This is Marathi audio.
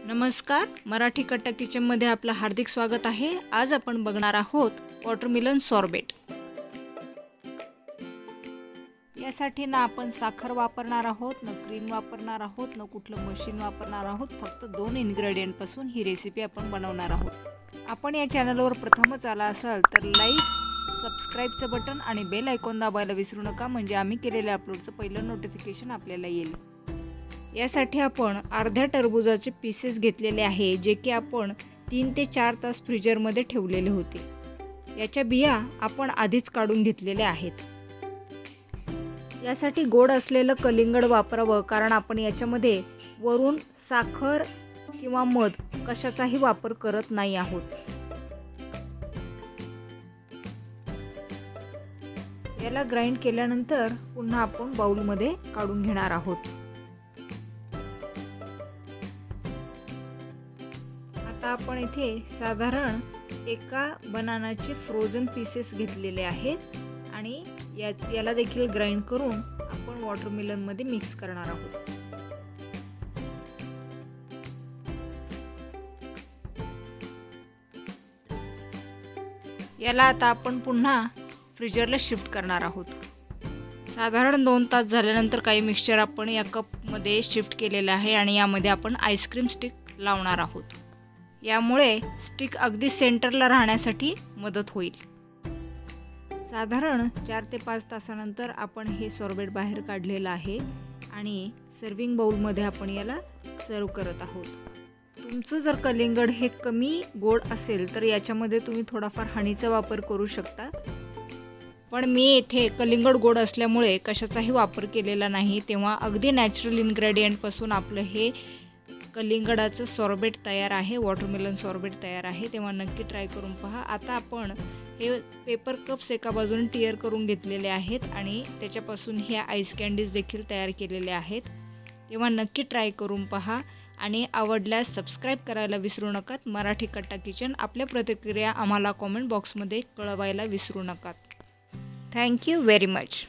नमस्कार, मराठी कट्टा किचनमध्ये आपलं हार्दिक स्वागत आहे। आज आपण बघणार आहोत वॉटरमेलन सॉर्बेट। यासाठी ना आपण साखर वापरणार आहोत, न क्रीम वापरणार आहोत, न कुठलं मशीन वापरणार आहोत। फक्त 2 इन्ग्रेडियंट पासून ही रेसिपी आपण बनवणार आहोत। आपण या चॅनलवर प्रथमच आला असाल तर लाईक, सबस्क्राइबचं बटन आणि बेल आयकॉन दाबायला विसरू नका, म्हणजे आम्ही केलेल्या अपलोडचं पहिलं नोटिफिकेशन आपल्याला येईल। यासाठी आपण अर्ध्या टरबूजाचे पीसेस घेतलेले आहे, जे की आपण 3 ते 4 तास फ्रीजरमध्ये ठेवलेले होते। याच्या बिया आपण आधीच काढून घेतलेल्या आहेत। यासाठी गोड असलेलं कलिंगड वापरावं, कारण आपण याच्यामध्ये वरून साखर किंवा मध कशाचाही वापर करत नाही आहोत। याला ग्राइंड केल्यानंतर पुन्हा आपण बाउलमध्ये काढून घेणार आहोत। आता आपण इथे साधारण एका बनानाचे फ्रोझन पीसेस घेतलेले आहेत आणि याला देखील ग्राइंड करून आपण वॉटरमेलन मध्ये मिक्स करणार आहोत। याला आता आपण पुन्हा फ्रीजरला शिफ्ट करणार आहोत। साधारण 2 तास झाल्यानंतर काही मिक्सचर आपण या कप मध्ये शिफ्ट केलेले आहे आणि यामध्ये आपण आईस्क्रीम स्टिक लावणार आहोत। यामुळे स्टिक अगदी सेंटरला राहण्यासाठी मदत होईल। साधारण 4 ते 5 तासानंतर आपण हे सॉर्बेट बाहेर काढलेलं आहे आणि सर्विंग बाउल मध्ये आपण याला सर्व करत आहोत। तुमचं जर कलिंगड हे कमी गोड असेल तर याच्यामध्ये तुम्ही थोडाफार हनीचा वापर करू शकता, पण मी येथे कलिंगड गोड असल्यामुळे कशाचाही वापर केलेला नाही, तेव्हा अगदी नॅचरल इन्ग्रेडियंट पासून आपलं हे कलिंगडाचं सॉर्बेट तयार आहे, वॉटरमेलन सॉर्बेट तयार आहे। तेव्हा नक्की ट्राय करून पहा। आता आपण हे पेपर कप्स एका बाजूने टियर करून घेतलेले आहेत आणि त्याच्यापासून ह्या आईस कँडीज देखील तयार केलेल्या आहेत। तेव्हा नक्की ट्राय करून पहा आणि आवडल्यास सबस्क्राइब करायला विसरू नका। मराठी कट्टा किचन, आपल्या प्रतिक्रिया आम्हाला कमेंट बॉक्समध्ये कळवायला विसरू नका। Thank you very much.